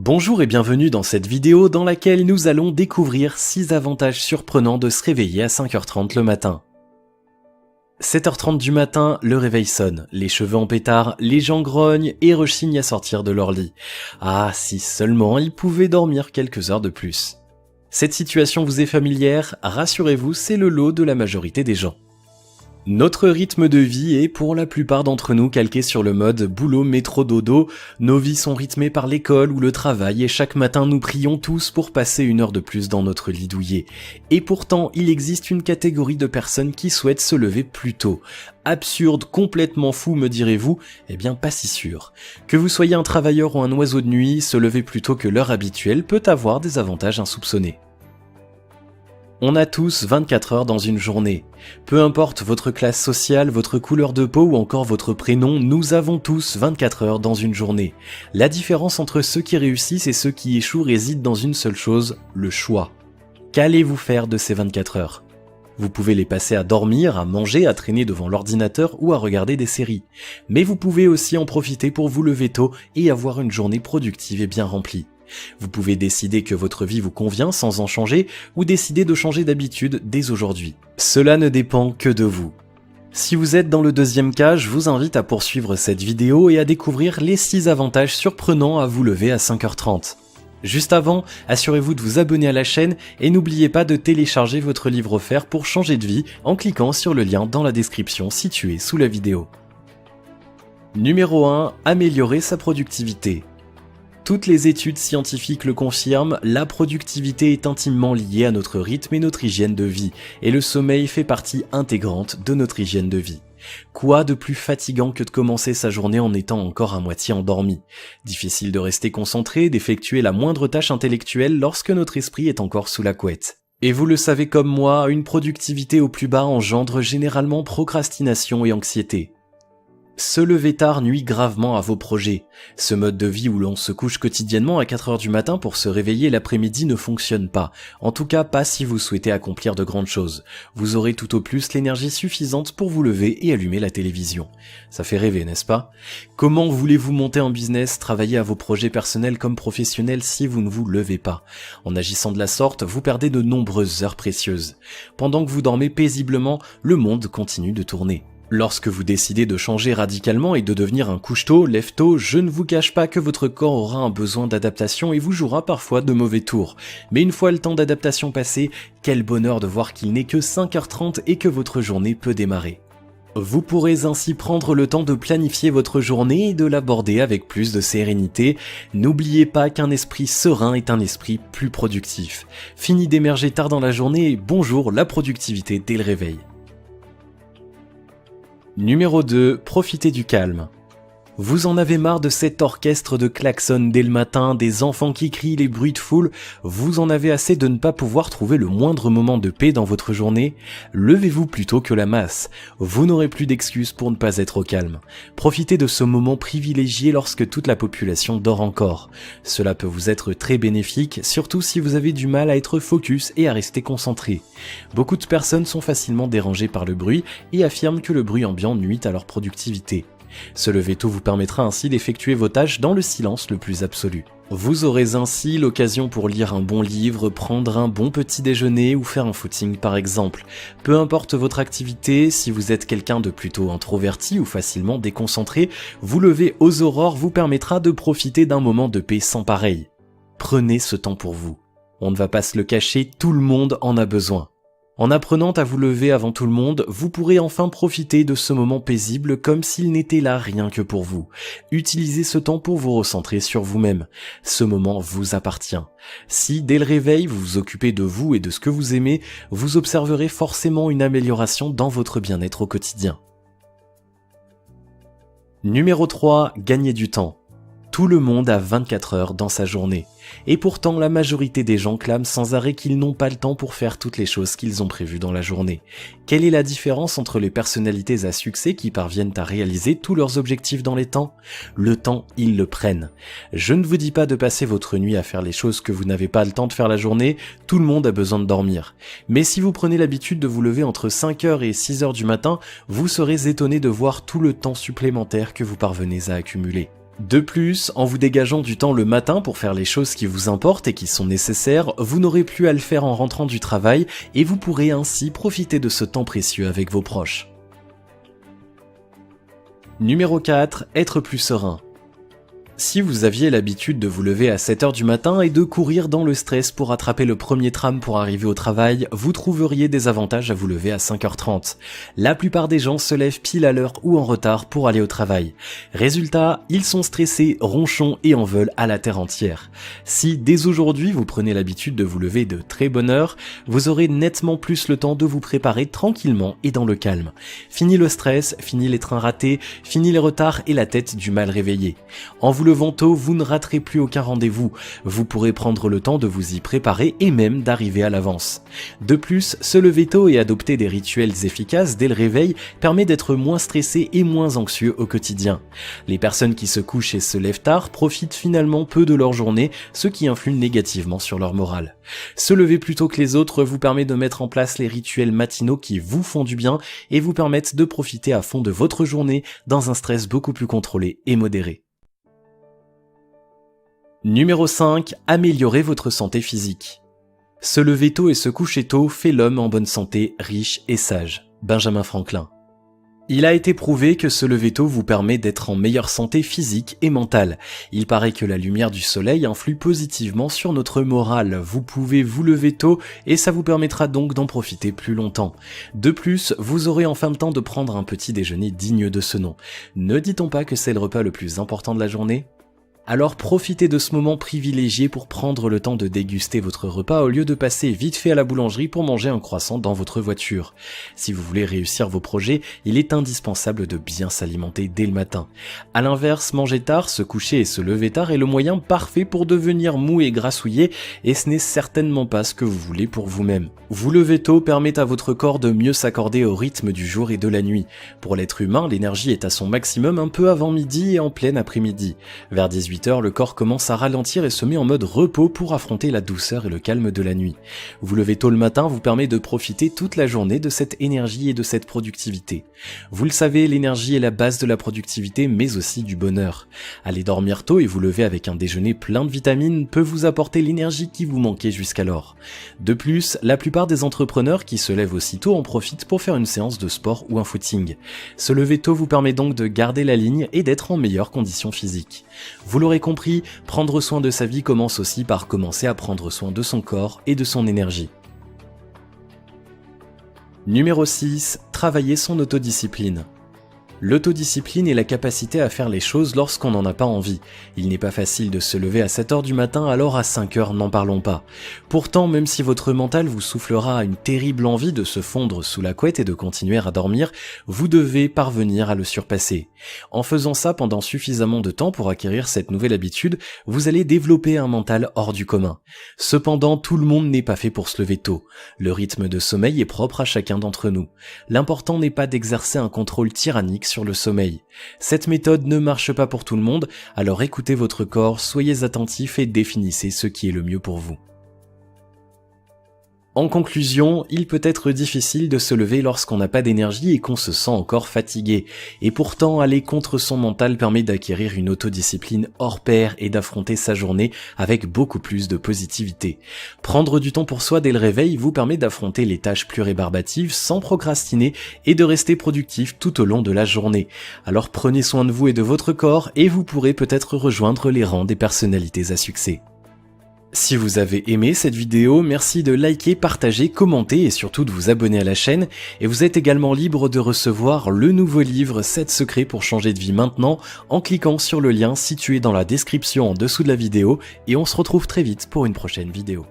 Bonjour et bienvenue dans cette vidéo dans laquelle nous allons découvrir 6 avantages surprenants de se réveiller à 5h30 le matin. 7h30 du matin, le réveil sonne, les cheveux en pétard, les gens grognent et rechignent à sortir de leur lit. Ah, si seulement ils pouvaient dormir quelques heures de plus. Cette situation vous est familière, rassurez-vous, c'est le lot de la majorité des gens. Notre rythme de vie est pour la plupart d'entre nous calqué sur le mode boulot, métro, dodo. Nos vies sont rythmées par l'école ou le travail et chaque matin nous prions tous pour passer une heure de plus dans notre lit douillet. Et pourtant, il existe une catégorie de personnes qui souhaitent se lever plus tôt. Absurde, complètement fou me direz-vous? Eh bien pas si sûr. Que vous soyez un travailleur ou un oiseau de nuit, se lever plus tôt que l'heure habituelle peut avoir des avantages insoupçonnés. On a tous 24 heures dans une journée. Peu importe votre classe sociale, votre couleur de peau ou encore votre prénom, nous avons tous 24 heures dans une journée. La différence entre ceux qui réussissent et ceux qui échouent réside dans une seule chose, le choix. Qu'allez-vous faire de ces 24 heures ? Vous pouvez les passer à dormir, à manger, à traîner devant l'ordinateur ou à regarder des séries. Mais vous pouvez aussi en profiter pour vous lever tôt et avoir une journée productive et bien remplie. Vous pouvez décider que votre vie vous convient sans en changer ou décider de changer d'habitude dès aujourd'hui. Cela ne dépend que de vous. Si vous êtes dans le deuxième cas, je vous invite à poursuivre cette vidéo et à découvrir les 6 avantages surprenants à vous lever à 5h30. Juste avant, assurez-vous de vous abonner à la chaîne et n'oubliez pas de télécharger votre livre offert pour changer de vie en cliquant sur le lien dans la description situé sous la vidéo. Numéro 1. Améliorer sa productivité. Toutes les études scientifiques le confirment, la productivité est intimement liée à notre rythme et notre hygiène de vie, et le sommeil fait partie intégrante de notre hygiène de vie. Quoi de plus fatigant que de commencer sa journée en étant encore à moitié endormi? Difficile de rester concentré, d'effectuer la moindre tâche intellectuelle lorsque notre esprit est encore sous la couette. Et vous le savez comme moi, une productivité au plus bas engendre généralement procrastination et anxiété. Se lever tard nuit gravement à vos projets. Ce mode de vie où l'on se couche quotidiennement à 4h du matin pour se réveiller l'après-midi ne fonctionne pas. En tout cas, pas si vous souhaitez accomplir de grandes choses. Vous aurez tout au plus l'énergie suffisante pour vous lever et allumer la télévision. Ça fait rêver, n'est-ce pas? Comment voulez-vous monter un business, travailler à vos projets personnels comme professionnels si vous ne vous levez pas? En agissant de la sorte, vous perdez de nombreuses heures précieuses. Pendant que vous dormez paisiblement, le monde continue de tourner. Lorsque vous décidez de changer radicalement et de devenir un couche-tôt, lève-tôt, je ne vous cache pas que votre corps aura un besoin d'adaptation et vous jouera parfois de mauvais tours. Mais une fois le temps d'adaptation passé, quel bonheur de voir qu'il n'est que 5h30 et que votre journée peut démarrer. Vous pourrez ainsi prendre le temps de planifier votre journée et de l'aborder avec plus de sérénité. N'oubliez pas qu'un esprit serein est un esprit plus productif. Fini d'émerger tard dans la journée et bonjour la productivité dès le réveil. Numéro 2. Profitez du calme. Vous en avez marre de cet orchestre de klaxons dès le matin, des enfants qui crient, les bruits de foule, vous en avez assez de ne pas pouvoir trouver le moindre moment de paix dans votre journée? Levez-vous plutôt que la masse. Vous n'aurez plus d'excuses pour ne pas être au calme. Profitez de ce moment privilégié lorsque toute la population dort encore. Cela peut vous être très bénéfique, surtout si vous avez du mal à être focus et à rester concentré. Beaucoup de personnes sont facilement dérangées par le bruit et affirment que le bruit ambiant nuit à leur productivité. Se lever tôt vous permettra ainsi d'effectuer vos tâches dans le silence le plus absolu. Vous aurez ainsi l'occasion pour lire un bon livre, prendre un bon petit déjeuner ou faire un footing par exemple. Peu importe votre activité, si vous êtes quelqu'un de plutôt introverti ou facilement déconcentré, vous lever aux aurores vous permettra de profiter d'un moment de paix sans pareil. Prenez ce temps pour vous. On ne va pas se le cacher, tout le monde en a besoin. En apprenant à vous lever avant tout le monde, vous pourrez enfin profiter de ce moment paisible comme s'il n'était là rien que pour vous. Utilisez ce temps pour vous recentrer sur vous-même. Ce moment vous appartient. Si, dès le réveil, vous vous occupez de vous et de ce que vous aimez, vous observerez forcément une amélioration dans votre bien-être au quotidien. Numéro 3. Gagner du temps. Tout le monde a 24 heures dans sa journée. Et pourtant, la majorité des gens clament sans arrêt qu'ils n'ont pas le temps pour faire toutes les choses qu'ils ont prévues dans la journée. Quelle est la différence entre les personnalités à succès qui parviennent à réaliser tous leurs objectifs dans les temps? Le temps, ils le prennent. Je ne vous dis pas de passer votre nuit à faire les choses que vous n'avez pas le temps de faire la journée, tout le monde a besoin de dormir. Mais si vous prenez l'habitude de vous lever entre 5h et 6h du matin, vous serez étonné de voir tout le temps supplémentaire que vous parvenez à accumuler. De plus, en vous dégageant du temps le matin pour faire les choses qui vous importent et qui sont nécessaires, vous n'aurez plus à le faire en rentrant du travail et vous pourrez ainsi profiter de ce temps précieux avec vos proches. Numéro 4. Être plus serein. Si vous aviez l'habitude de vous lever à 7h du matin et de courir dans le stress pour attraper le premier tram pour arriver au travail, vous trouveriez des avantages à vous lever à 5h30. La plupart des gens se lèvent pile à l'heure ou en retard pour aller au travail. Résultat, ils sont stressés, ronchons et en veulent à la terre entière. Si dès aujourd'hui vous prenez l'habitude de vous lever de très bonne heure, vous aurez nettement plus le temps de vous préparer tranquillement et dans le calme. Fini le stress, fini les trains ratés, fini les retards et la tête du mal réveillé. En vous levant tôt, vous ne raterez plus aucun rendez-vous. Vous pourrez prendre le temps de vous y préparer et même d'arriver à l'avance. De plus, se lever tôt et adopter des rituels efficaces dès le réveil permet d'être moins stressé et moins anxieux au quotidien. Les personnes qui se couchent et se lèvent tard profitent finalement peu de leur journée, ce qui influe négativement sur leur morale. Se lever plus tôt que les autres vous permet de mettre en place les rituels matinaux qui vous font du bien et vous permettent de profiter à fond de votre journée dans un stress beaucoup plus contrôlé et modéré. Numéro 5. Améliorer votre santé physique. Se lever tôt et se coucher tôt fait l'homme en bonne santé, riche et sage. Benjamin Franklin. Il a été prouvé que se lever tôt vous permet d'être en meilleure santé physique et mentale. Il paraît que la lumière du soleil influe positivement sur notre morale. Vous pouvez vous lever tôt et ça vous permettra donc d'en profiter plus longtemps. De plus, vous aurez enfin le temps de prendre un petit déjeuner digne de ce nom. Ne dit-on pas que c'est le repas le plus important de la journée ? Alors profitez de ce moment privilégié pour prendre le temps de déguster votre repas au lieu de passer vite fait à la boulangerie pour manger un croissant dans votre voiture. Si vous voulez réussir vos projets, il est indispensable de bien s'alimenter dès le matin. À l'inverse, manger tard, se coucher et se lever tard est le moyen parfait pour devenir mou et grassouillé et ce n'est certainement pas ce que vous voulez pour vous-même. Vous lever tôt permet à votre corps de mieux s'accorder au rythme du jour et de la nuit. Pour l'être humain, l'énergie est à son maximum un peu avant midi et en plein après-midi. Vers 18h, le corps commence à ralentir et se met en mode repos pour affronter la douceur et le calme de la nuit. Vous lever tôt le matin vous permet de profiter toute la journée de cette énergie et de cette productivité. Vous le savez, l'énergie est la base de la productivité mais aussi du bonheur. Aller dormir tôt et vous lever avec un déjeuner plein de vitamines peut vous apporter l'énergie qui vous manquait jusqu'alors. De plus, la plupart des entrepreneurs qui se lèvent aussitôt en profitent pour faire une séance de sport ou un footing. Se lever tôt vous permet donc de garder la ligne et d'être en meilleure condition physique. Vous l'aurez compris, prendre soin de sa vie commence aussi par commencer à prendre soin de son corps et de son énergie. Numéro 6. Travailler son autodiscipline. L'autodiscipline est la capacité à faire les choses lorsqu'on n'en a pas envie. Il n'est pas facile de se lever à 7h du matin, alors à 5h n'en parlons pas. Pourtant, même si votre mental vous soufflera une terrible envie de se fondre sous la couette et de continuer à dormir, vous devez parvenir à le surpasser. En faisant ça pendant suffisamment de temps pour acquérir cette nouvelle habitude, vous allez développer un mental hors du commun. Cependant, tout le monde n'est pas fait pour se lever tôt. Le rythme de sommeil est propre à chacun d'entre nous. L'important n'est pas d'exercer un contrôle tyrannique sur le sommeil. Cette méthode ne marche pas pour tout le monde, alors écoutez votre corps, soyez attentifs et définissez ce qui est le mieux pour vous. En conclusion, il peut être difficile de se lever lorsqu'on n'a pas d'énergie et qu'on se sent encore fatigué. Et pourtant, aller contre son mental permet d'acquérir une autodiscipline hors pair et d'affronter sa journée avec beaucoup plus de positivité. Prendre du temps pour soi dès le réveil vous permet d'affronter les tâches plus rébarbatives sans procrastiner et de rester productif tout au long de la journée. Alors prenez soin de vous et de votre corps et vous pourrez peut-être rejoindre les rangs des personnalités à succès. Si vous avez aimé cette vidéo, merci de liker, partager, commenter et surtout de vous abonner à la chaîne. Et vous êtes également libre de recevoir le nouveau livre 7 secrets pour changer de vie maintenant en cliquant sur le lien situé dans la description en dessous de la vidéo et on se retrouve très vite pour une prochaine vidéo.